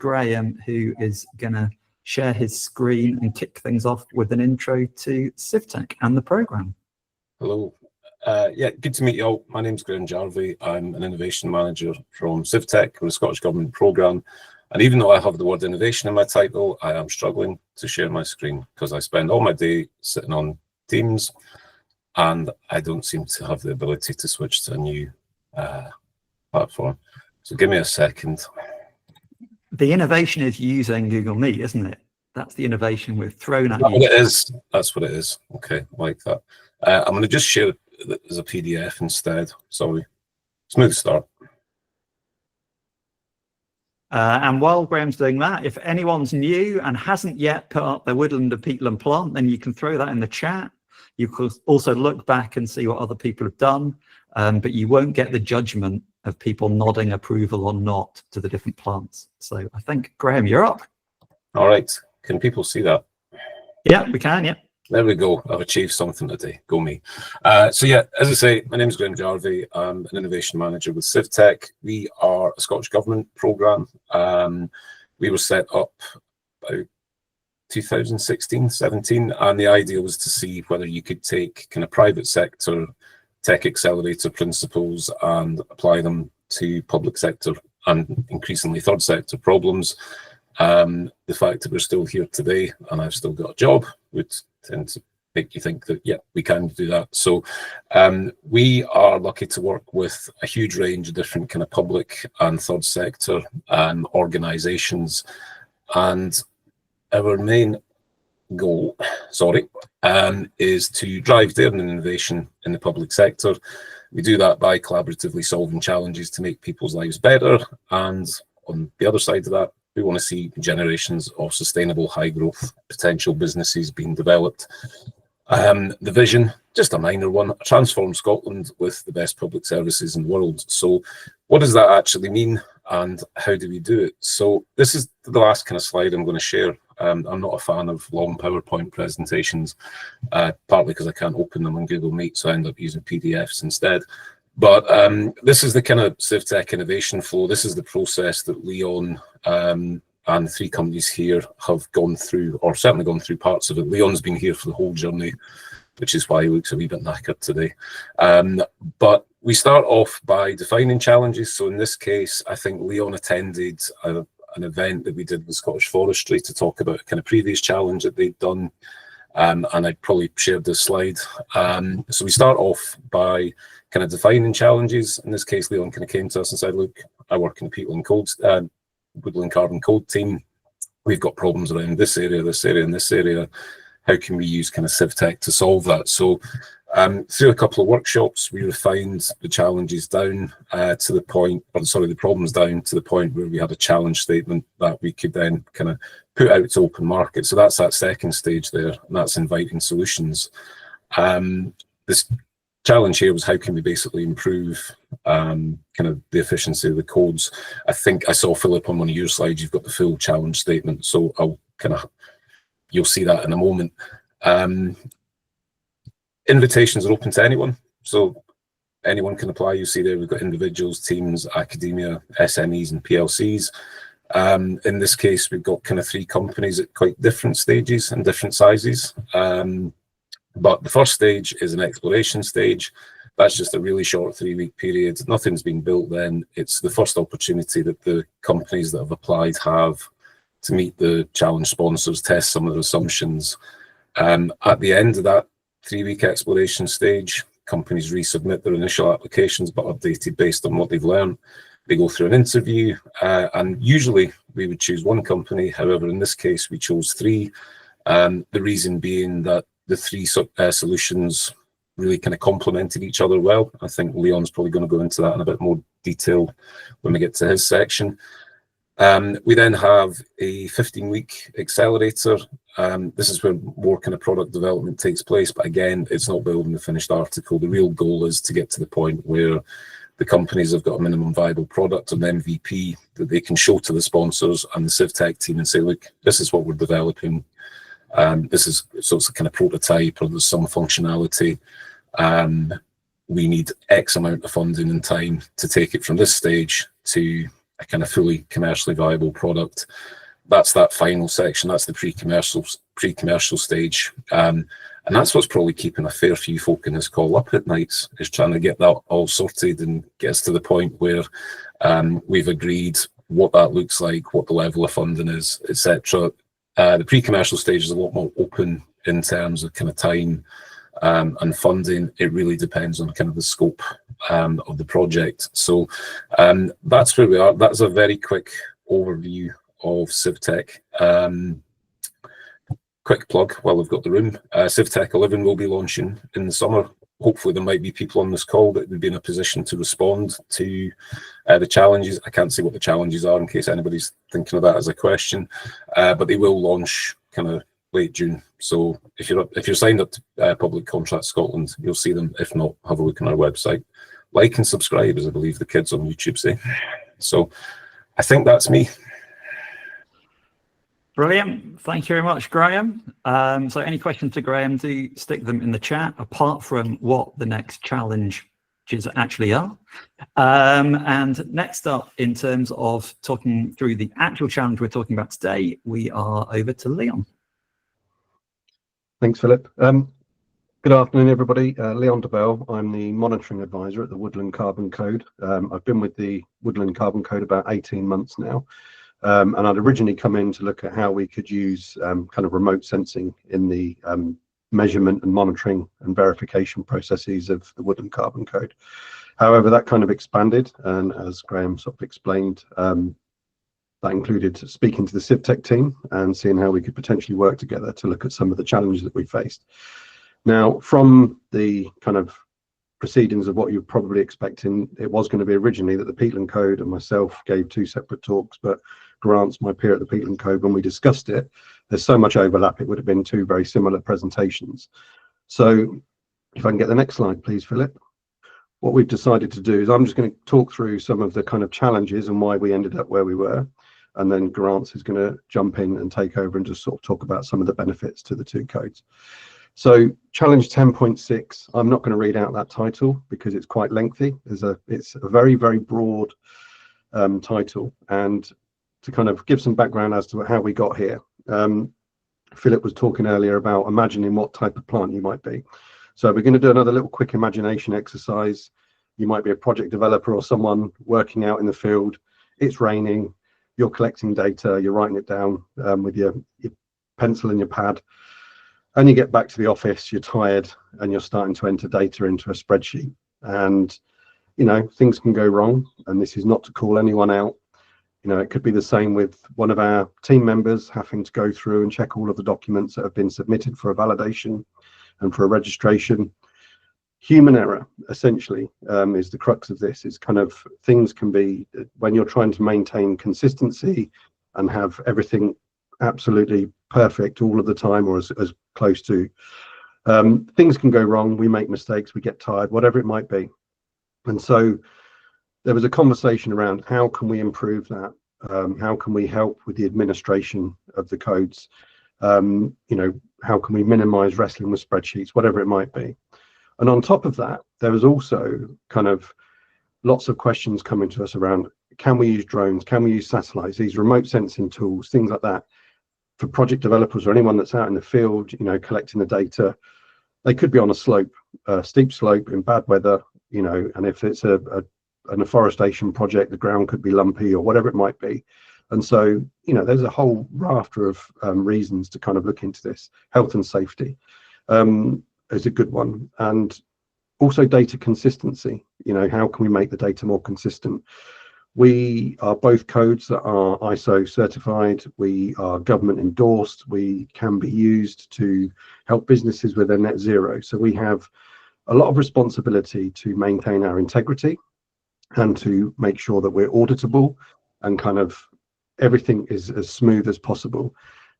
Graham, who is going to share his screen and kick things off with an intro to CivTech and the programme. Hello. Yeah, good to meet you all. My name's Graham Jarvie. I'm an innovation manager from CivTech, or the Scottish Government Programme. And even though I have the word innovation in my title, I am struggling to share my screen because I spend all my day sitting on Teams and I don't seem to have the ability to switch to a new platform. So give me a second. The innovation is using Google Meet, isn't it? That's the innovation we've thrown at you. That's what it is. That's what it is. Okay, like that. I'm going to just share it as a PDF instead. Sorry. Smooth start. And while Graham's doing that, if anyone's new and hasn't yet put up their Woodland and Peatland plant, then you can throw that in the chat. You could also look back and see what other people have done, but you won't get the judgment of people nodding approval or not to the different plants. So I think, Graham, you're up. All right. Can people see that? Yeah, we can, yeah. There we go. I've achieved something today. Go me. So yeah, as I say, my name is Graham Jarvie. I'm an innovation manager with CivTech. We are a Scottish Government programme. We were set up about 2016, 17, and the idea was to see whether you could take kind of private sector tech accelerator principles and apply them to public sector and increasingly third sector problems. The fact that we're still here today and I've still got a job would tend to make you think that, yeah, we can do that. So we are lucky to work with a huge range of different kind of public and third sector organisations. And our main goal, is to drive their innovation in the public sector. We do that by collaboratively solving challenges to make people's lives better. And on the other side of that, we want to see generations of sustainable high growth potential businesses being developed. The vision, just a minor one, transform Scotland with the best public services in the world. So what does that actually mean and how do we do it? So this is the last kind of slide I'm going to share. I'm not a fan of long PowerPoint presentations, partly because I can't open them on Google Meet, so I end up using PDFs instead. But this is the kind of CivTech innovation flow. This is the process that Leon and the three companies here have gone through, or certainly gone through parts of it. Leon's been here for the whole journey, which is why he looks a wee bit knackered today. But we start off by defining challenges. So in this case, I think Leon attended an event that we did with Scottish Forestry to talk about a kind of previous challenge that they'd done. And I'd probably shared this slide. So we start off by kind of defining challenges. In this case, Leon kind of came to us and said, look, I work in the Peatland Woodland Carbon Code team. We've got problems around this area, and this area. How can we use kind of CivTech to solve that? So through a couple of workshops, we refined the challenges down to the point, the problems down to the point where we had a challenge statement that we could then kind of put out to open market. So that's that second stage there, and that's inviting solutions. This challenge here was how can we basically improve kind of the efficiency of the codes. I think I saw, Phillip, on one of your slides, you've got the full challenge statement, so I'll kind of, you'll see that in a moment. Invitations are open to anyone, so anyone can apply. You see there we've got individuals, teams, academia, SMEs and PLCs. In this case, we've got kind of three companies at quite different stages and different sizes. But the first stage is an exploration stage. That's just a really short 3-week period. Nothing's been built then. It's the first opportunity that the companies that have applied have to meet the challenge sponsors, test some of their assumptions. At the end of that 3-week exploration stage, companies resubmit their initial applications, but updated based on what they've learned. They go through an interview, and usually we would choose one company. However, in this case, we chose 3. The reason being that the 3 solutions really kind of complemented each other well. I think Leon's probably going to go into that in a bit more detail when we get to his section. We then have a 15-week accelerator. This is where more kind of product development takes place, but again, it's not building the finished article. The real goal is to get to the point where the companies have got a minimum viable product, an MVP that they can show to the sponsors and the CivTech team and say, look, this is what we're developing. This is, so it's a kind of prototype, or there's some functionality. We need X amount of funding and time to take it from this stage to a kind of fully commercially viable product. That's that final section. That's the pre-commercial stage. And that's what's probably keeping a fair few folk in this call up at nights, is trying to get that all sorted and get us to the point where we've agreed what that looks like, what the level of funding is, etc. The pre-commercial stage is a lot more open in terms of kind of time and funding. It really depends on kind of the scope of the project. So that's where we are. That's a very quick overview of CivTech. Quick plug while we've got the room. CivTech 11 will be launching in the summer. Hopefully there might be people on this call that would be in a position to respond to the challenges. I can't say what the challenges are in case anybody's thinking of that as a question, but they will launch kind of late June. So if you're signed up to Public Contract Scotland, you'll see them. If not, have a look on our website. Like and subscribe, as I believe the kids on YouTube say. So I think that's me. Brilliant. Thank you very much, Graham. So any questions to Graham, do stick them in the chat, apart from what the next challenges actually are. And next up, in terms of talking through the actual challenge we're talking about today, we are over to Leon. Thanks, Philip. Good afternoon, everybody. Leon DeBell. I'm the monitoring advisor at the Woodland Carbon Code. I've been with the Woodland Carbon Code about 18 months now. And I'd originally come in to look at how we could use kind of remote sensing in the measurement and monitoring and verification processes of the Woodland Carbon Code. However, that kind of expanded, and as Graham sort of explained, that included speaking to the CivTech team and seeing how we could potentially work together to look at some of the challenges that we faced. Now, from the kind of proceedings of what you're probably expecting, it was going to be originally that the Peatland Code and myself gave 2 separate talks, but Grant's my peer at the Peatland Code, when we discussed it, there's so much overlap, it would have been 2 very similar presentations. So if I can get the next slide, please, Philip. What we've decided to do is I'm just going to talk through some of the kind of challenges and why we ended up where we were. And then Grant is going to jump in and take over and just sort of talk about some of the benefits to the 2 codes. So challenge 10.6, I'm not going to read out that title because it's quite lengthy. It's a very, very broad title. And to kind of give some background as to how we got here, Philip was talking earlier about imagining what type of plant you might be. So we're going to do another little quick imagination exercise. You might be a project developer or someone working out in the field. It's raining, you're collecting data, you're writing it down with your pencil and your pad. And you get back to the office, you're tired, and you're starting to enter data into a spreadsheet. And, you know, things can go wrong. And this is not to call anyone out. You know, it could be the same with one of our team members having to go through and check all of the documents that have been submitted for a validation and for a registration. Human error, essentially, is the crux of this. Is kind of things can be, when you're trying to maintain consistency and have everything absolutely perfect all of the time, or as close to, things can go wrong. We make mistakes, we get tired, whatever it might be. And so there was a conversation around how can we improve that? How can we help with the administration of the codes? You know, how can we minimize wrestling with spreadsheets, whatever it might be? And on top of that, there was also kind of lots of questions coming to us around, can we use drones? Can we use satellites, these remote sensing tools, things like that? For project developers or anyone that's out in the field, you know, collecting the data, they could be on a slope, a steep slope in bad weather, you know, and if it's an afforestation project, the ground could be lumpy or whatever it might be. And so, you know, there's a whole rafter of reasons to kind of look into this. Health and safety is a good one. And also data consistency, you know, how can we make the data more consistent? We are both codes that are ISO certified, we are government endorsed, we can be used to help businesses with their net zero. So we have a lot of responsibility to maintain our integrity and to make sure that we're auditable and kind of everything is as smooth as possible.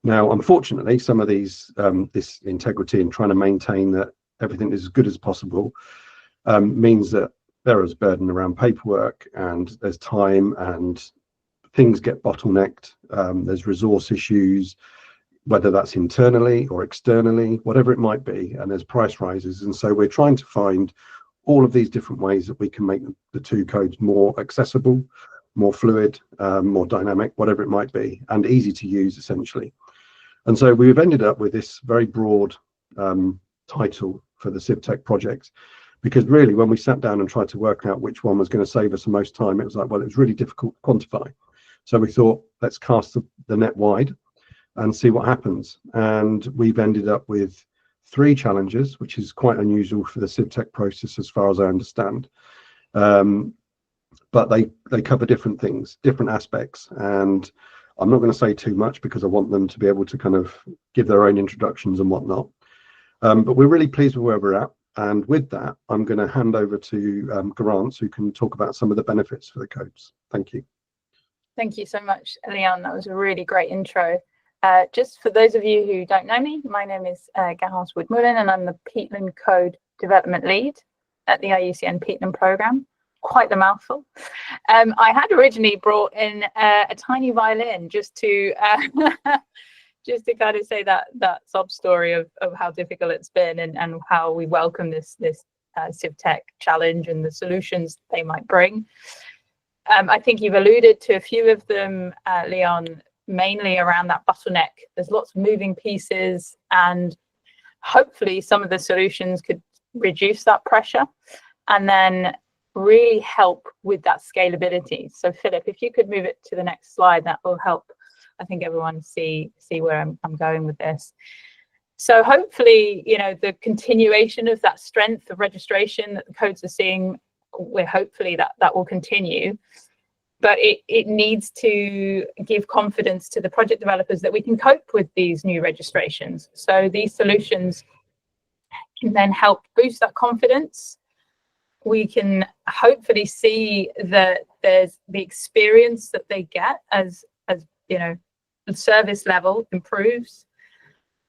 Now, unfortunately, some of these, this integrity and trying to maintain that everything is as good as possible means that there is burden around paperwork and there's time and things get bottlenecked. There's resource issues, whether that's internally or externally, whatever it might be, and there's price rises. And so we're trying to find all of these different ways that we can make the 2 codes more accessible more fluid, more dynamic, whatever it might be, and easy to use essentially. And so we've ended up with this very broad title for the CivTech project, because really when we sat down and tried to work out which one was going to save us the most time, it was like, well, it was really difficult to quantify. So we thought, let's cast the net wide and see what happens. And we've ended up with 3 challenges, which is quite unusual for the CivTech process as far as I understand. But they cover different things, different aspects. And I'm not going to say too much because I want them to be able to kind of give their own introductions and whatnot. But we're really pleased with where we're at. And with that, I'm going to hand over to Grant, who can talk about some of the benefits for the codes. Thank you. Thank you so much, Leon. That was a really great intro. Just for those of you who don't know me, my name is Garance Wood-Mullen, and I'm the Peatland Code Development Lead at the IUCN Peatland Programme. Quite the mouthful. I had originally brought in a tiny violin just to just to kind of say that sob story of how difficult it's been and how we welcome this CivTech challenge and the solutions they might bring. I think you've alluded to a few of them, Leon, mainly around that bottleneck. There's lots of moving pieces, and hopefully some of the solutions could reduce that pressure and then really help with that scalability. So Philip, if you could move it to the next slide, that will help, I think, everyone see where I'm going with this. So hopefully, you know, the continuation of that strength of registration that the codes are seeing, we're hopefully that will continue. But it needs to give confidence to the project developers that we can cope with these new registrations. So these solutions can then help boost that confidence. We can hopefully see that there's the experience that they get as you know, the service level improves,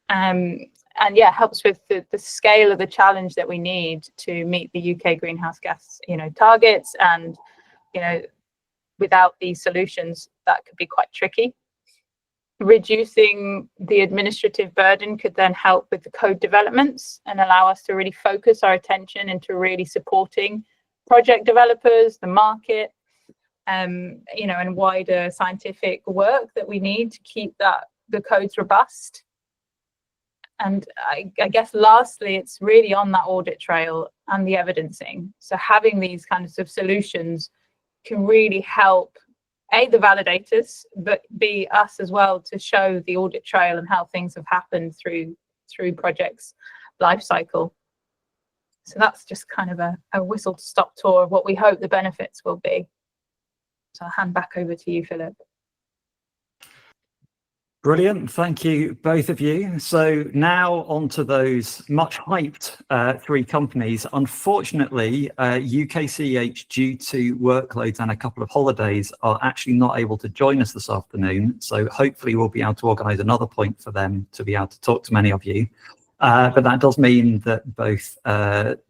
and yeah, helps with the scale of the challenge that we need to meet the UK greenhouse gas, you know, targets. And you know, without these solutions, that could be quite tricky. Reducing the administrative burden could then help with the code developments and allow us to really focus our attention into really supporting project developers, the market, you know, and wider scientific work that we need to keep the codes robust. And I guess lastly, it's really on that audit trail and the evidencing. So having these kinds of solutions can really help the validators, but B, us as well, to show the audit trail and how things have happened through projects' life cycle. So that's just kind of a whistle-stop tour of what we hope the benefits will be. So I'll hand back over to you, Philip. Brilliant. Thank you, both of you. So now on to those much hyped 3 companies. Unfortunately, UKCEH, due to workloads and a couple of holidays, are actually not able to join us this afternoon. So hopefully we'll be able to organise another point for them to be able to talk to many of you. But that does mean that both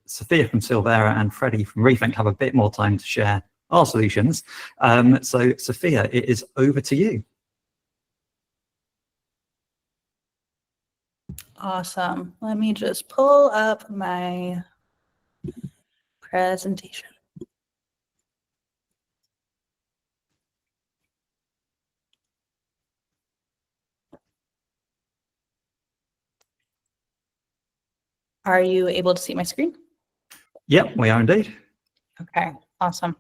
Sophia from Sylvera and Freddie from Rethink have a bit more time to share our solutions. So Sophia, it is over to you. Awesome. Let me just pull up my presentation. Are you able to see my screen? Yep, we are indeed. Okay, awesome.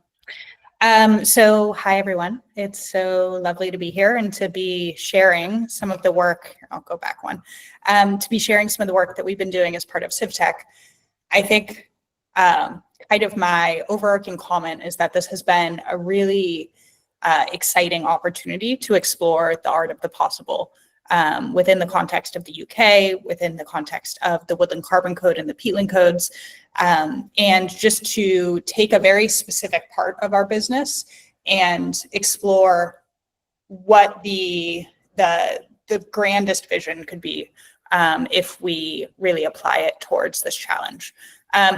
So hi, everyone. It's so lovely to be here and to be sharing some of the work. I'll go back one. To be sharing some of the work that we've been doing as part of CivTech. I think kind of my overarching comment is that this has been a really exciting opportunity to explore the art of the possible within the context of the UK, within the context of the Woodland Carbon Code and the Peatland Codes, and just to take a very specific part of our business and explore what the grandest vision could be if we really apply it towards this challenge.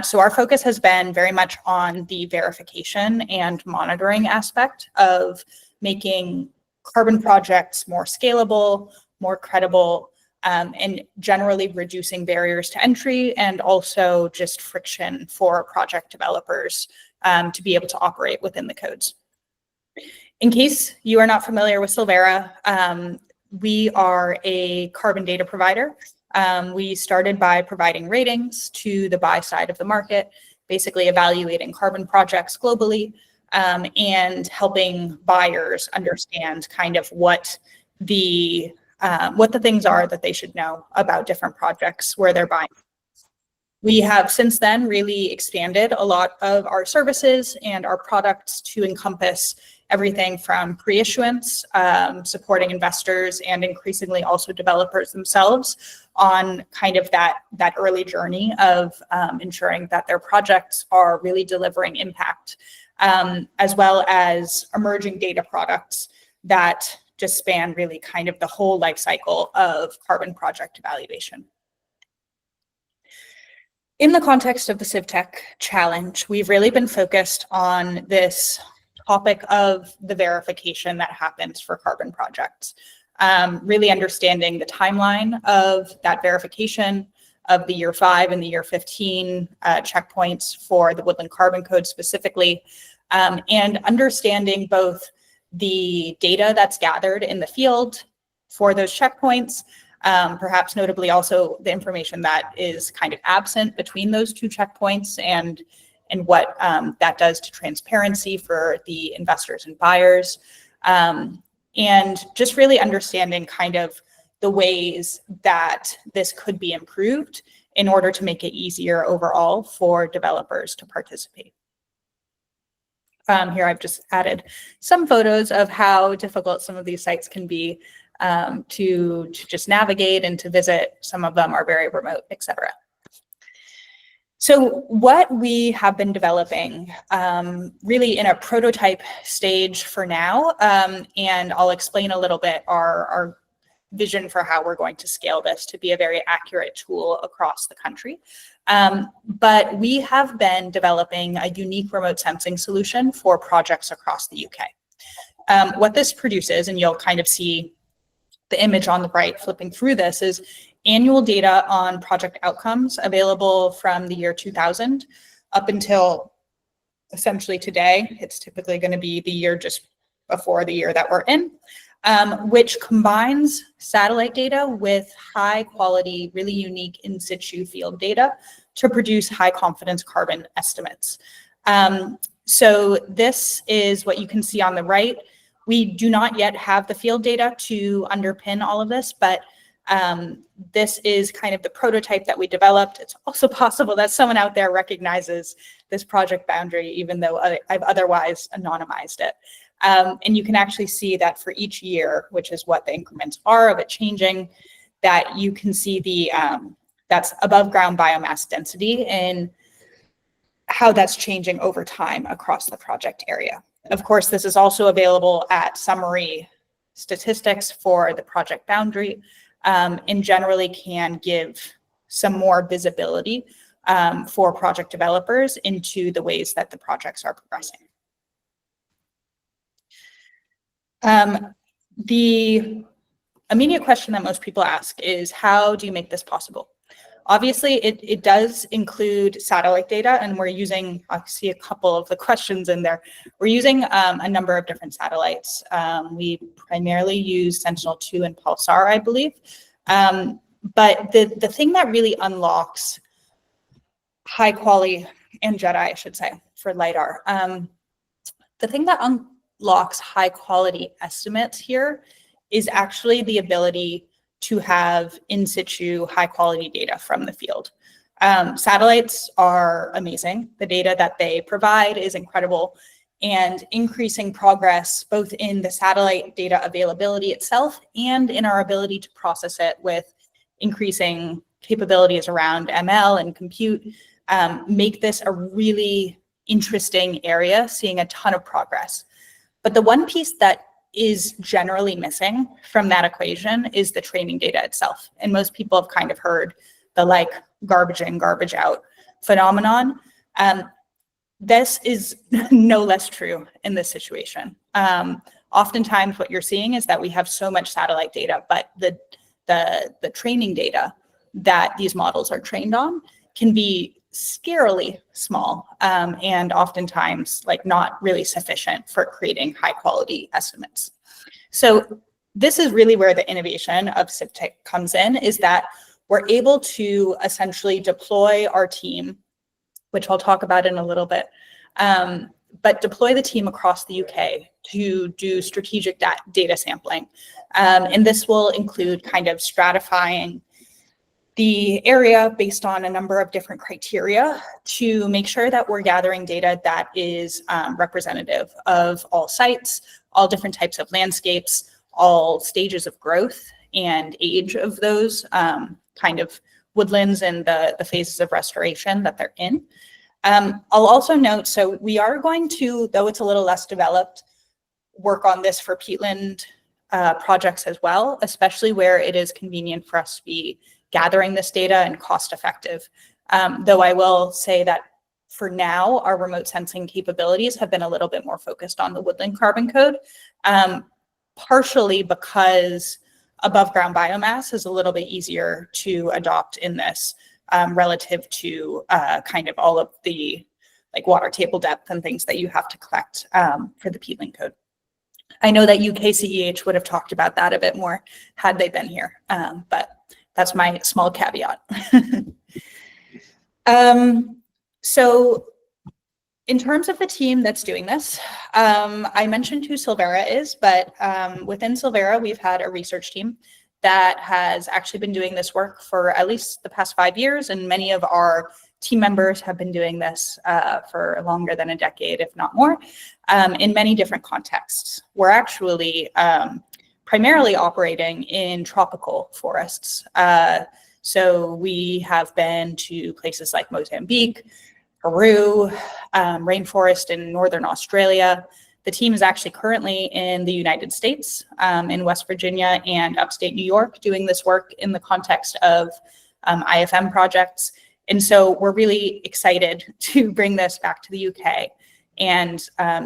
So our focus has been very much on the verification and monitoring aspect of making carbon projects more scalable, more credible, and generally reducing barriers to entry and also just friction for project developers to be able to operate within the codes. In case you are not familiar with Sylvera, we are a carbon data provider. We started by providing ratings to the buy side of the market, basically evaluating carbon projects globally, and helping buyers understand kind of what the things are that they should know about different projects where they're buying. We have since then really expanded a lot of our services and our products to encompass everything from pre-issuance, supporting investors, and increasingly also developers themselves on kind of that early journey of ensuring that their projects are really delivering impact, as well as emerging data products that just span really kind of the whole life cycle of carbon project evaluation. In the context of the CivTech Challenge, we've really been focused on this topic of the verification that happens for carbon projects, really understanding the timeline of that verification of the year 5 and the year 15 checkpoints for the Woodland Carbon Code specifically, and understanding both the data that's gathered in the field for those checkpoints, perhaps notably also the information that is kind of absent between those two checkpoints, and what that does to transparency for the investors and buyers, and just really understanding kind of the ways that this could be improved in order to make it easier overall for developers to participate. Here I've just added some photos of how difficult some of these sites can be to just navigate and to visit. Some of them are very remote, etc. So what we have been developing really in a prototype stage for now, and I'll explain a little bit our vision for how we're going to scale this to be a very accurate tool across the country. But we have been developing a unique remote sensing solution for projects across the UK. What this produces, and you'll kind of see the image on the right flipping through this, is annual data on project outcomes available from the year 2000 up until essentially today. It's typically going to be the year just before the year that we're in, which combines satellite data with high quality, really unique in situ field data to produce high confidence carbon estimates. So this is what you can see on the right. We do not yet have the field data to underpin all of this, but this is kind of the prototype that we developed. It's also possible that someone out there recognizes this project boundary, even though I've otherwise anonymized it. And you can actually see that for each year, which is what the increments are of it changing, that you can see the that's above ground biomass density and how that's changing over time across the project area. Of course, this is also available at summary statistics for the project boundary, and generally can give some more visibility for project developers into the ways that the projects are progressing. The immediate question that most people ask is, how do you make this possible? Obviously, it does include satellite data, and we're using, I see a couple of the questions in there. We're using a number of different satellites. We primarily use Sentinel-2 and Pulsar, I believe. But the thing that really unlocks high quality, and JEDI, I should say, for LiDAR, the thing that unlocks high quality estimates here is actually the ability to have in situ high quality data from the field. Satellites are amazing. The data that they provide is incredible, and increasing progress both in the satellite data availability itself and in our ability to process it with increasing capabilities around ML and compute make this a really interesting area, seeing a ton of progress. But the one piece that is generally missing from that equation is the training data itself. And most people have kind of heard the like garbage in, garbage out phenomenon. This is no less true in this situation. Oftentimes what you're seeing is that we have so much satellite data, but the training data that these models are trained on can be scarily small, and oftentimes like not really sufficient for creating high quality estimates. So this is really where the innovation of CivTech comes in, is that we're able to essentially deploy our team, which I'll talk about in a little bit, but deploy the team across the UK to do strategic data sampling. And this will include kind of stratifying the area based on a number of different criteria to make sure that we're gathering data that is representative of all sites, all different types of landscapes, all stages of growth and age of those kind of woodlands and the phases of restoration that they're in. I'll also note, so we are going to, though it's a little less developed, work on this for peatland projects as well, especially where it is convenient for us to be gathering this data and cost effective. Though I will say that for now, our remote sensing capabilities have been a little bit more focused on the Woodland Carbon Code, partially because above ground biomass is a little bit easier to adopt in this relative to kind of all of the like water table depth and things that you have to collect for the peatland code. I know that UKCEH would have talked about that a bit more had they been here, but that's my small caveat. So in terms of the team that's doing this, I mentioned who Sylvera is, but within Sylvera, we've had a research team that has actually been doing this work for at least the past 5 years, and many of our team members have been doing this for longer than a decade, if not more, in many different contexts. We're actually primarily operating in tropical forests. So we have been to places like Mozambique, Peru, rainforest in Northern Australia. The team is actually currently in the United States, in West Virginia and upstate New York, doing this work in the context of IFM projects. And so we're really excited to bring this back to the UK and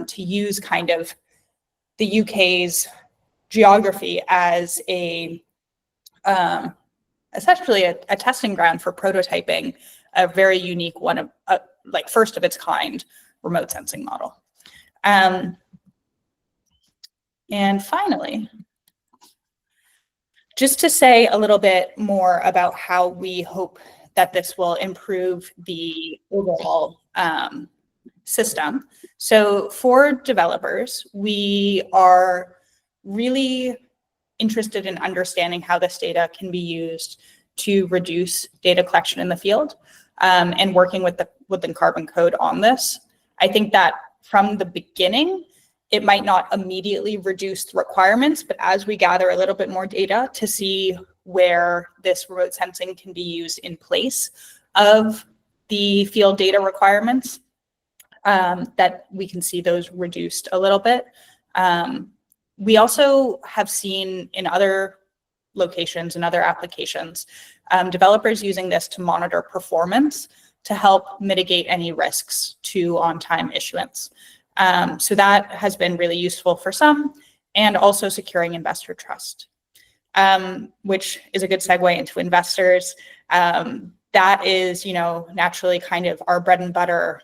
to use kind of the UK's geography as a essentially a testing ground for prototyping a very unique one of like first of its kind remote sensing model. And finally, just to say a little bit more about how we hope that this will improve the overall system. So for developers, we are really interested in understanding how this data can be used to reduce data collection in the field, and working with the Woodland Carbon Code on this. I think that from the beginning, it might not immediately reduce the requirements, but as we gather a little bit more data to see where this remote sensing can be used in place of the field data requirements, that we can see those reduced a little bit. We also have seen in other locations and other applications, developers using this to monitor performance to help mitigate any risks to on-time issuance. So that has been really useful for some, and also securing investor trust, which is a good segue into investors. That is, you know, naturally kind of our bread and butter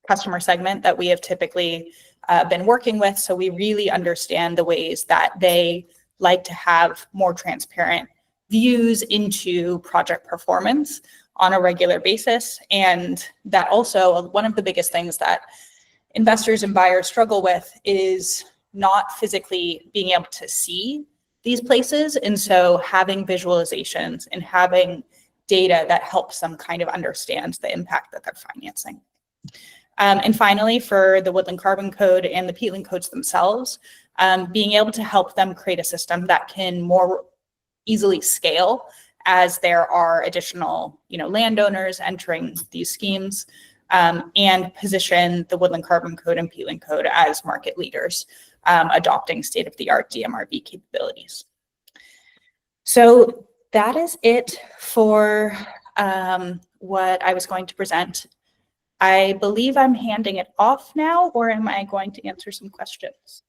customer segment that we have typically been working with. So we really understand the ways that they like to have more transparent views into project performance on a regular basis. And that also, one of the biggest things that investors and buyers struggle with is not physically being able to see these places. And so having visualizations and having data that helps them kind of understand the impact that they're financing. And finally, for the Woodland Carbon Code and the peatland codes themselves, being able to help them create a system that can more easily scale as there are additional, you know, landowners entering these schemes, and position the Woodland Carbon Code and peatland code as market leaders, adopting state-of-the-art DMRV capabilities. So that is it for what I was going to present. I believe I'm handing it off now, or am I going to answer some questions?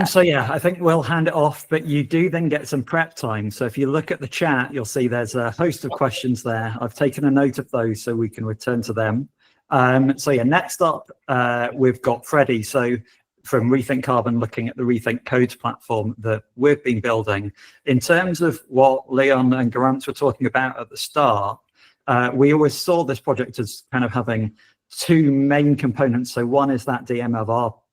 So yeah, I think we'll hand it off, but you do then get some prep time. So if you look at the chat, you'll see there's a host of questions there. I've taken a note of those so we can return to them. So yeah, next up, we've got Freddie. So from Rethink Carbon, looking at the Rethink Codes platform that we've been building. In terms of what Leon and Garant were talking about at the start, we always saw this project as kind of having two main components. So one is that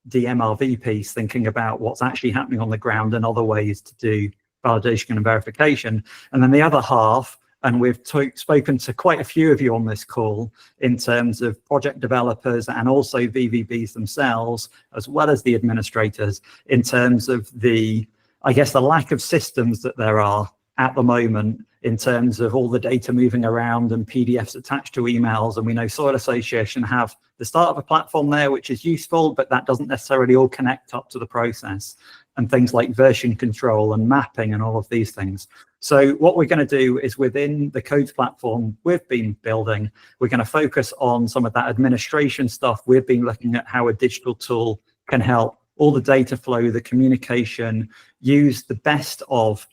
DMRV piece, thinking about what's actually happening on the ground and other ways to do validation and verification. And then the other half, and we've spoken to quite a few of you on this call in terms of project developers and also VVBs themselves, as well as the administrators, in terms of the, I guess, the lack of systems that there are at the moment in terms of all the data moving around and PDFs attached to emails. And we know Soil Association have the start of a platform there, which is useful, but that doesn't necessarily all connect up to the process, and things like version control and mapping and all of these things. So what we're going to do is, within the codes platform we've been building, we're going to focus on some of that administration stuff. We've been looking at how a digital tool can help all the data flow, the communication, use the best of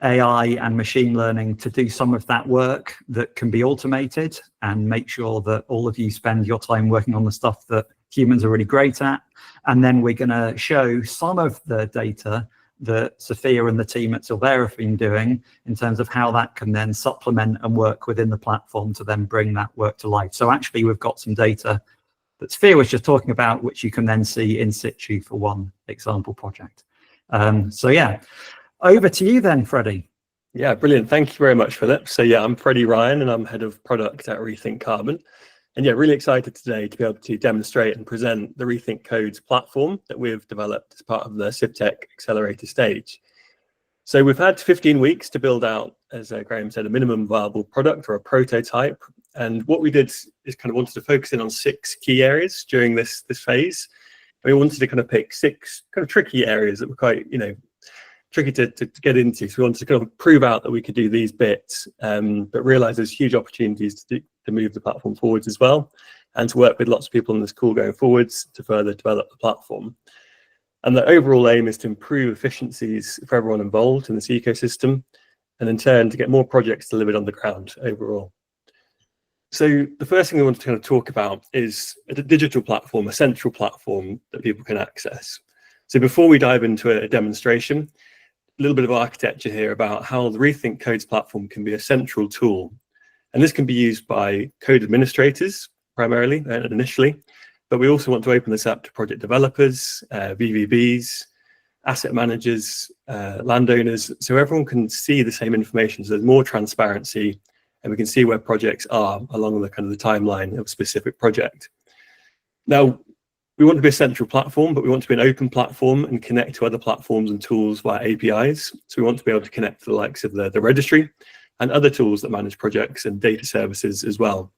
AI and machine learning to do some of that work that can be automated, and make sure that all of you spend your time working on the stuff that humans are really great at. And then we're going to show some of the data that Sophia and the team at Sylvera have been doing in terms of how that can then supplement and work within the platform to then bring that work to life. So actually, we've got some data that Sophia was just talking about, which you can then see in situ for one example project. So yeah, over to you then, Freddie. Yeah, brilliant. Thank you very much, Philip. So yeah, I'm Freddie Ryan and I'm head of product at Rethink Carbon. And yeah, really excited today to be able to demonstrate and present the Rethink Codes platform that we've developed as part of the CivTech Accelerator stage. So we've had 15 weeks to build out, as Graham said, a minimum viable product or a prototype. And what we did is kind of wanted to focus in on 6 key areas during this phase. We wanted to kind of pick 6 kind of tricky areas that were quite, tricky to get into. So we wanted to kind of prove out that we could do these bits, but realize there's huge opportunities to move the platform forwards as well, and to work with lots of people on this call going forwards to further develop the platform. And the overall aim is to improve efficiencies for everyone involved in this ecosystem, and in turn to get more projects delivered on the ground overall. So the first thing we want to kind of talk about is a digital platform, a central platform that people can access. So before we dive into a demonstration, a little bit of architecture here about how the Rethink Codes platform can be a central tool. And this can be used by code administrators primarily and initially, but we also want to open this up to project developers, VVBs, asset managers, landowners, so everyone can see the same information. So there's more transparency, and we can see where projects are along the kind of the timeline of a specific project. Now, we want to be a central platform, but we want to be an open platform and connect to other platforms and tools via APIs. So we want to be able to connect to the likes of the registry and other tools that manage projects and data services as well.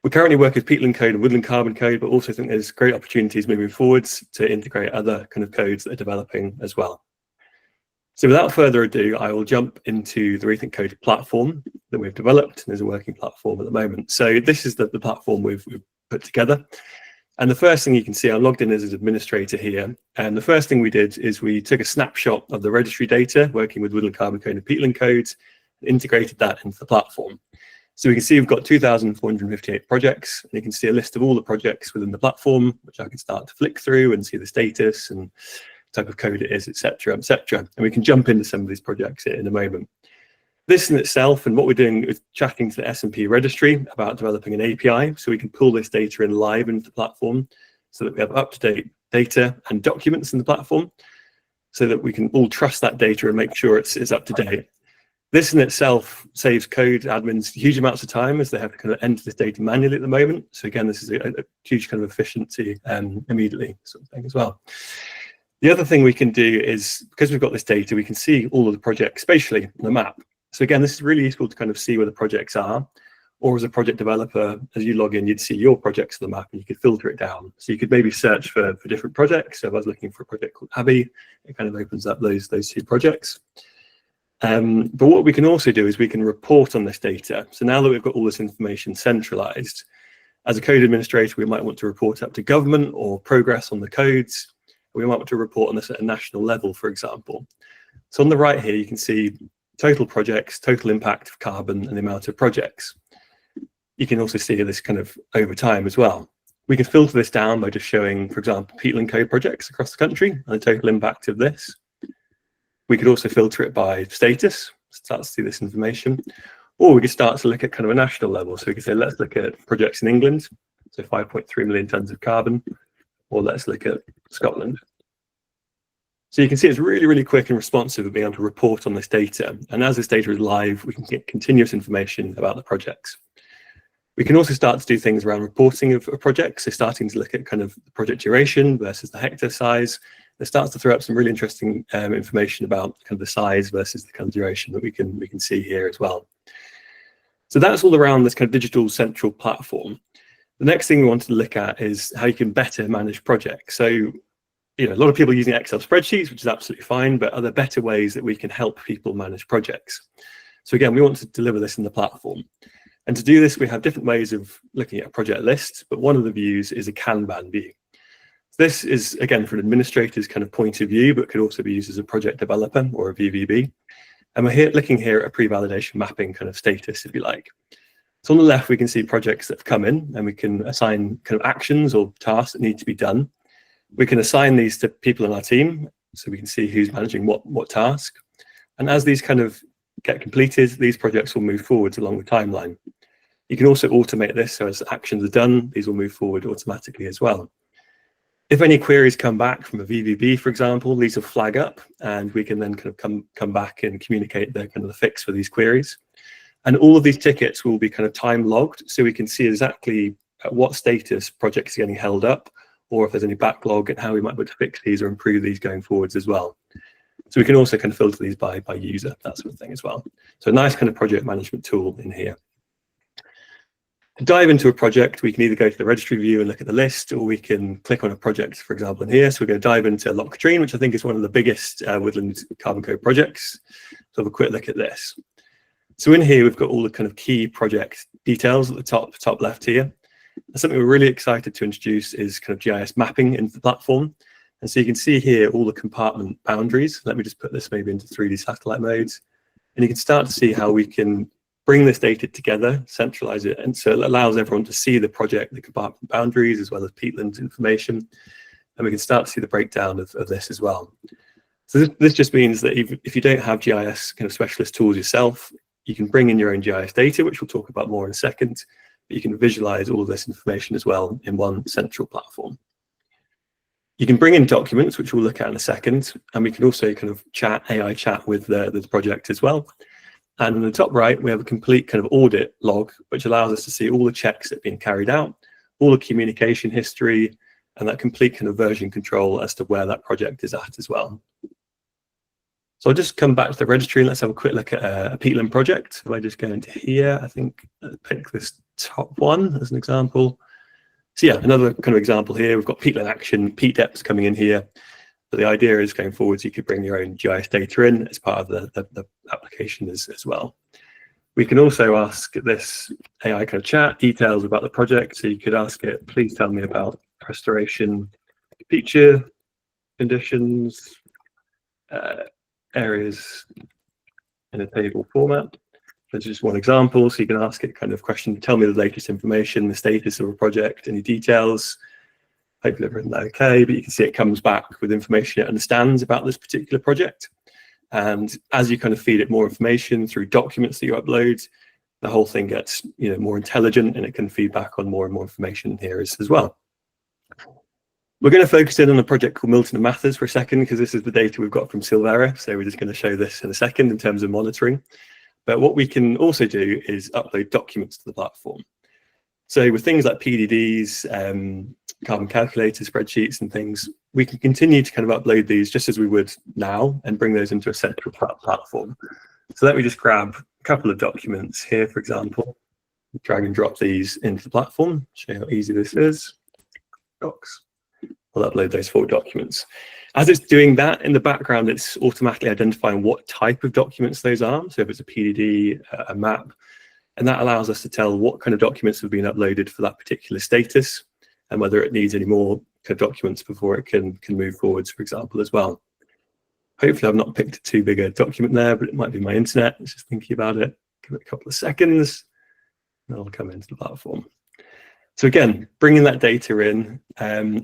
We currently work with Peatland Code and Woodland Carbon Code, but also think there's great opportunities moving forwards to integrate other kind of codes that are developing as well. So without further ado, I will jump into the Rethink Code platform that we've developed, and there's a working platform at the moment. So this is the platform we've put together. And the first thing you can see, I'm logged in as an administrator here. And the first thing we did is we took a snapshot of the registry data, working with Woodland Carbon Code and Peatland Codes, and integrated that into the platform. So we can see we've got 2,458 projects, and you can see a list of all the projects within the platform, which I can start to flick through and see the status and type of code it is, etc., etc. And we can jump into some of these projects in a moment. This in itself, and what we're doing is chatting to the S&P registry about developing an API, so we can pull this data in live into the platform, so that we have up-to-date data and documents in the platform, so that we can all trust that data and make sure it's up to date. This in itself saves code admins huge amounts of time, as they have to kind of enter this data manually at the moment. So again, this is a huge kind of efficiency immediately sort of thing as well. The other thing we can do is, because we've got this data, we can see all of the projects spatially on the map. So again, this is really useful to kind of see where the projects are, or as a project developer, as you log in, you'd see your projects on the map and you could filter it down. So you could maybe search for different projects. So if I was looking for a project called Abbey, it kind of opens up those 2 projects. But what we can also do is we can report on this data. So now that we've got all this information centralized, as a code administrator, we might want to report up to government or progress on the codes. We might want to report on this at a national level, for example. So on the right here, you can see total projects, total impact of carbon, and the amount of projects. You can also see this kind of over time as well. We can filter this down by just showing, for example, peatland code projects across the country and the total impact of this. We could also filter it by status, start to see this information, or we could start to look at kind of a national level. So we could say, let's look at projects in England, so 5.3 million tonnes of carbon, or let's look at Scotland. So you can see it's really, really quick and responsive at being able to report on this data. And as this data is live, we can get continuous information about the projects. We can also start to do things around reporting of projects, so starting to look at kind of the project duration versus the hectare size. It starts to throw up some really interesting information about kind of the size versus the kind of duration that we can see here as well. So that's all around this kind of digital central platform. The next thing we wanted to look at is how you can better manage projects. So, you know, a lot of people are using Excel spreadsheets, which is absolutely fine, but are there better ways that we can help people manage projects? So again, we want to deliver this in the platform. And to do this, we have different ways of looking at a project list, but one of the views is a Kanban view. This is, again, from an administrator's kind of point of view, but could also be used as a project developer or a VVB. And we're looking here at a pre-validation mapping kind of status, if you like. So on the left, we can see projects that have come in, and we can assign kind of actions or tasks that need to be done. We can assign these to people in our team, so we can see who's managing what task. And as these kind of get completed, these projects will move forwards along the timeline. You can also automate this, so as actions are done, these will move forward automatically as well. If any queries come back from a VVB, for example, these will flag up, and we can then kind of come back and communicate the kind of the fix for these queries. And all of these tickets will be kind of time logged, so we can see exactly at what status projects are getting held up, or if there's any backlog and how we might be able to fix these or improve these going forwards as well. So we can also kind of filter these by user, that sort of thing as well. So a nice kind of project management tool in here. To dive into a project, we can either go to the registry view and look at the list, or we can click on a project, for example, in here. So we're going to dive into Loch Katrine, which I think is one of the biggest woodland carbon code projects. So have a quick look at this. So in here, we've got all the kind of key project details at the top left here. And something we're really excited to introduce is kind of GIS mapping into the platform. And so you can see here all the compartment boundaries. Let me just put this maybe into 3D satellite modes. And you can start to see how we can bring this data together, centralize it, and so it allows everyone to see the project, the compartment boundaries, as well as peatland information, and we can start to see the breakdown of this as well. So this just means that if you don't have GIS kind of specialist tools yourself, you can bring in your own GIS data, which we'll talk about more in a second, but you can visualize all of this information as well in one central platform. You can bring in documents, which we'll look at in a second, and we can also kind of AI chat with the project as well. And on the top right, we have a complete kind of audit log, which allows us to see all the checks that have been carried out, all the communication history, and that complete kind of version control as to where that project is at as well. So I'll just come back to the registry and let's have a quick look at a peatland project. If I just go into here, I think I'll pick this top one as an example. So yeah, another kind of example here, we've got peatland action, peat depths coming in here. But the idea is going forwards, you could bring your own GIS data in as part of the application as well. We can also ask this AI kind of chat details about the project. So you could ask it, please tell me about restoration feature, conditions, areas in a table format. That's just one example. So you can ask it kind of question, tell me the latest information, the status of a project, any details. Hopefully I've written that okay, but you can see it comes back with information it understands about this particular project. And as you kind of feed it more information through documents that you upload, the whole thing gets more intelligent, and it can feed back on more and more information here as well. We're going to focus in on a project called Milton and Mathers for a second, because this is the data we've got from Sylvera. So we're just going to show this in a second in terms of monitoring. But what we can also do is upload documents to the platform. So with things like PDDs, carbon calculator spreadsheets and things, we can continue to kind of upload these just as we would now and bring those into a central platform. So let me just grab a couple of documents here, for example, drag and drop these into the platform, show you how easy this is. Docs. We'll upload those 4 documents. As it's doing that in the background, it's automatically identifying what type of documents those are. So if it's a PDD, a map, and that allows us to tell what kind of documents have been uploaded for that particular status and whether it needs any more documents before it can move forwards, for example, as well. Hopefully I've not picked too big a document there, but it might be my internet. Just thinking about it. Give it a couple of seconds, and I'll come into the platform. So again, bringing that data in,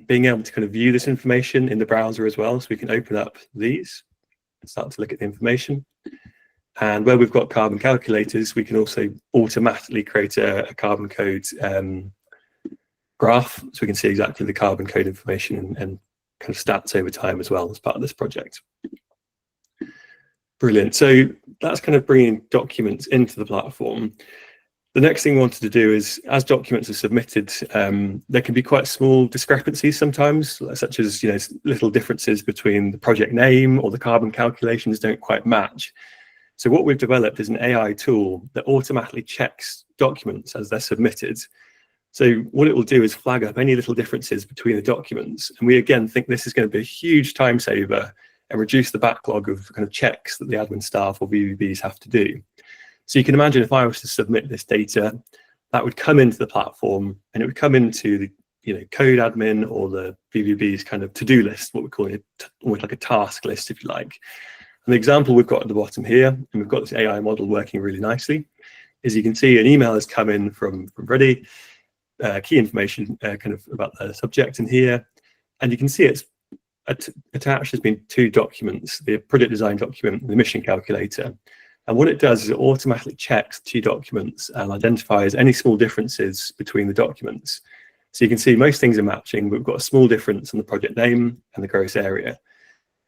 being able to kind of view this information in the browser as well. So we can open up these and start to look at the information. And where we've got carbon calculators, we can also automatically create a carbon code graph, so we can see exactly the carbon code information and kind of stats over time as well as part of this project. Brilliant. So that's kind of bringing documents into the platform. The next thing we wanted to do is, as documents are submitted, there can be quite small discrepancies sometimes, such as little differences between the project name or the carbon calculations don't quite match. So what we've developed is an AI tool that automatically checks documents as they're submitted. So what it will do is flag up any little differences between the documents. And we again think this is going to be a huge time saver and reduce the backlog of kind of checks that the admin staff or VVBs have to do. So you can imagine if I was to submit this data, that would come into the platform and it would come into the code admin or the VVB's kind of to-do list, what we're calling it, almost like a task list, if you like. And the example we've got at the bottom here, and we've got this AI model working really nicely, is you can see an email has come in from Freddie, key information kind of about the subject in here, and you can see it's attached has been two documents, the project design document and the mission calculator. And what it does is it automatically checks two documents and identifies any small differences between the documents. So you can see most things are matching, but we've got a small difference in the project name and the gross area.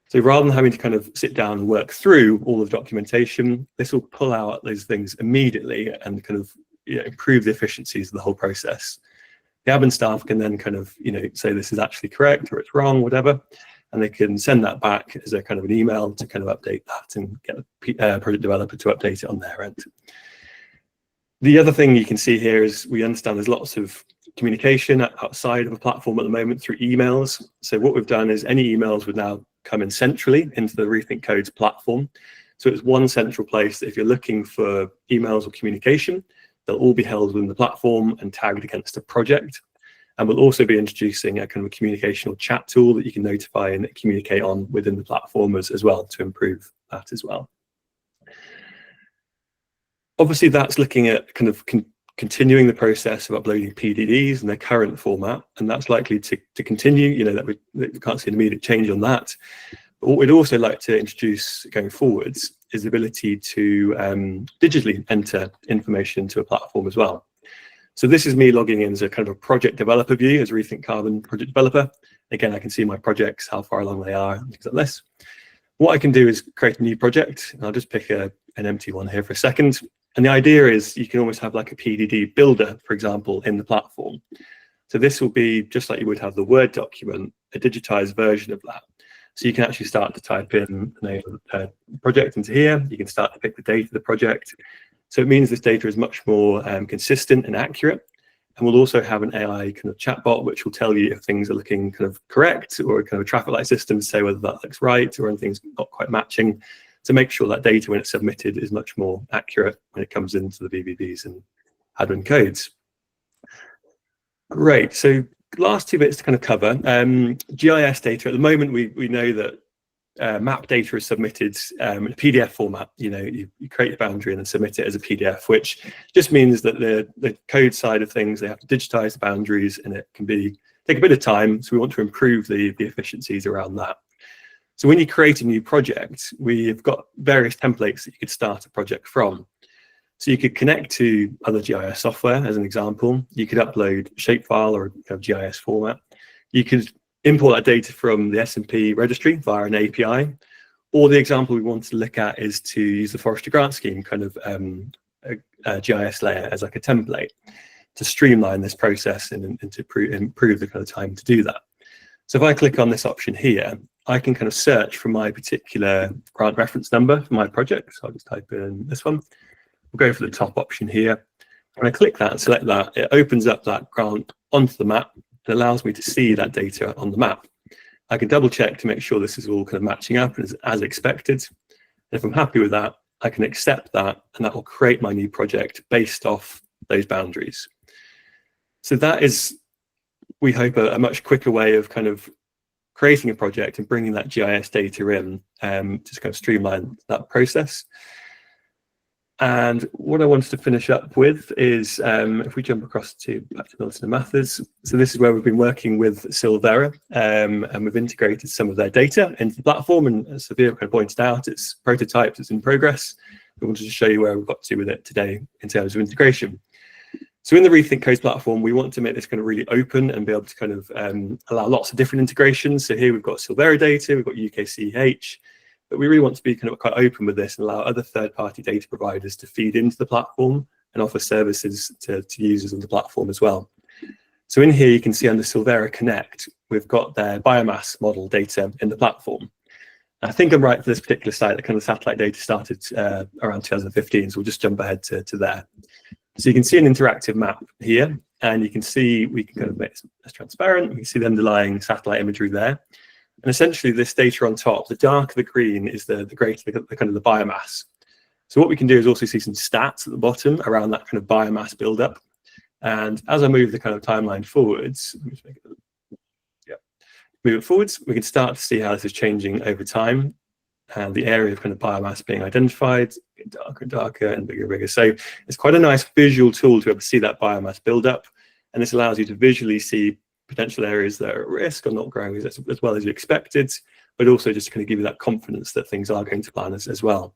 So rather than having to kind of sit down and work through all of the documentation, this will pull out those things immediately and kind of improve the efficiencies of the whole process. The admin staff can then kind of say this is actually correct or it's wrong, whatever, and they can send that back as a kind of an email to kind of update that and get the project developer to update it on their end. The other thing you can see here is we understand there's lots of communication outside of a platform at the moment through emails. So what we've done is any emails would now come in centrally into the Rethink Codes platform. So it's one central place that if you're looking for emails or communication, they'll all be held within the platform and tagged against a project. And we'll also be introducing a kind of a communication or chat tool that you can notify and communicate on within the platform as well to improve that as well. Obviously, that's looking at kind of continuing the process of uploading PDDs in their current format, and that's likely to continue. That we can't see an immediate change on that. But what we'd also like to introduce going forwards is the ability to digitally enter information to a platform as well. So this is me logging in as a kind of a project developer view as a Rethink Carbon project developer. Again, I can see my projects, how far along they are, things like this. What I can do is create a new project, and I'll just pick an empty one here for a second. And the idea is you can almost have like a PDD builder, for example, in the platform. So this will be just like you would have the Word document, a digitized version of that. So you can actually start to type in the name of the project into here. You can start to pick the date of the project. So it means this data is much more consistent and accurate. And we'll also have an AI kind of chatbot, which will tell you if things are looking kind of correct, or kind of a traffic light system to say whether that looks right or anything's not quite matching, to make sure that data when it's submitted is much more accurate when it comes into the VVBs and admin codes. Great. So last two bits to kind of cover. GIS data. At the moment, we know that map data is submitted in a PDF format. You create a boundary and then submit it as a PDF, which just means that the code side of things, they have to digitize the boundaries, and it can take a bit of time. So we want to improve the efficiencies around that. So when you create a new project, we've got various templates that you could start a project from. So you could connect to other GIS software, as an example. You could upload a shapefile or a GIS format. You could import that data from the S&P registry via an API. Or the example we want to look at is to use the Forestry grant scheme kind of a GIS layer as like a template to streamline this process and to improve the kind of time to do that. So if I click on this option here, I can kind of search for my particular grant reference number for my project. So I'll just type in this one. We'll go for the top option here. When I click that and select that, it opens up that grant onto the map. It allows me to see that data on the map. I can double check to make sure this is all kind of matching up as expected. And if I'm happy with that, I can accept that, and that will create my new project based off those boundaries. So that is we hope, a much quicker way of kind of creating a project and bringing that GIS data in, just kind of streamline that process. And what I wanted to finish up with is, if we jump across back to Milton and Mathers. So this is where we've been working with Sylvera, and we've integrated some of their data into the platform. And as Sylvera kind of pointed out, it's prototyped, it's in progress. We wanted to show you where we've got to with it today in terms of integration. So in the Rethink Codes platform, we want to make this kind of really open and be able to kind of allow lots of different integrations. So here we've got Sylvera data, we've got UKCEH, but we really want to be kind of quite open with this and allow other third-party data providers to feed into the platform and offer services to users on the platform as well. So in here, you can see under Sylvera Connect, we've got their biomass model data in the platform. I think I'm right for this particular site that kind of satellite data started around 2015, so we'll just jump ahead to there. So you can see an interactive map here, and you can see, we can kind of make it as transparent. We can see the underlying satellite imagery there. And essentially this data on top, the darker the green is the greater the kind of the biomass. So what we can do is also see some stats at the bottom around that kind of biomass buildup. And as I move the kind of timeline forwards, let me just make it, yeah, move it forwards, we can start to see how this is changing over time. And the area of kind of biomass being identified, darker and darker and bigger and bigger. So it's quite a nice visual tool to be able to see that biomass build up. And this allows you to visually see potential areas that are at risk or not growing as well as you expected, but also just to kind of give you that confidence that things are going to plan as well.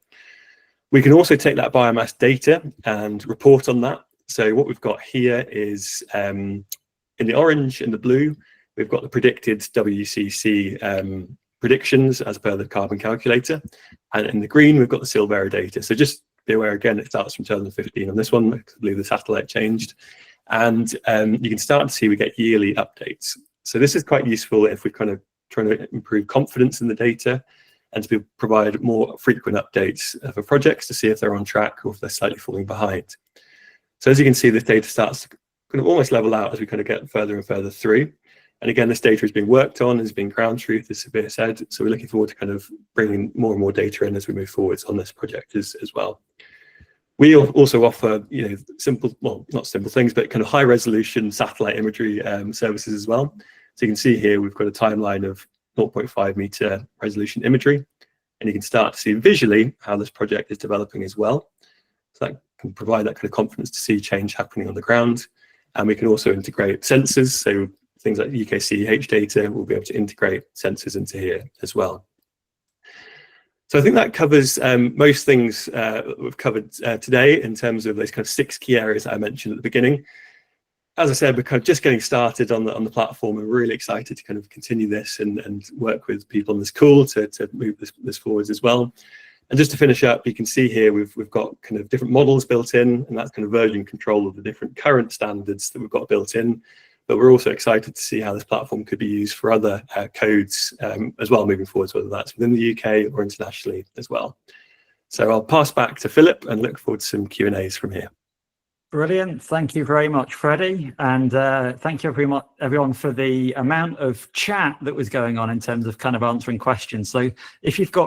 We can also take that biomass data and report on that. So what we've got here is in the orange and the blue, we've got the predicted WCC predictions as per the carbon calculator, and in the green we've got the Sylvera data. So just be aware, again, it starts from 2015 on this one. I believe the satellite changed, and you can start to see we get yearly updates. So this is quite useful if we're kind of trying to improve confidence in the data and to provide more frequent updates for projects to see if they're on track or if they're slightly falling behind. So as you can see, this data starts to kind of almost level out as we kind of get further and further through. And again, this data is being worked on, is being ground truth, as Sylvera said. So we're looking forward to kind of bringing more and more data in as we move forwards on this project as well. We also offer, you know, simple, well, not simple things, but kind of high resolution satellite imagery services as well. So you can see here, we've got a timeline of 0.5 meter resolution imagery, and you can start to see visually how this project is developing as well. So that can provide that kind of confidence to see change happening on the ground. And we can also integrate sensors. So things like UKCEH data, we'll be able to integrate sensors into here as well. So I think that covers most things we've covered today in terms of those kind of 6 key areas that I mentioned at the beginning. As I said, we're kind of just getting started on the platform. We're really excited to kind of continue this and work with people on this call to move this forwards as well. And just to finish up, you can see here we've got kind of different models built in, and that's kind of version control of the different current standards that we've got built in. But we're also excited to see how this platform could be used for other codes as well moving forwards, whether that's within the UK or internationally as well. So I'll pass back to Philip and look forward to some Q&As from here. Brilliant. Thank you very much, Freddie. And thank you everyone for the amount of chat that was going on in terms of kind of answering questions. So if you've got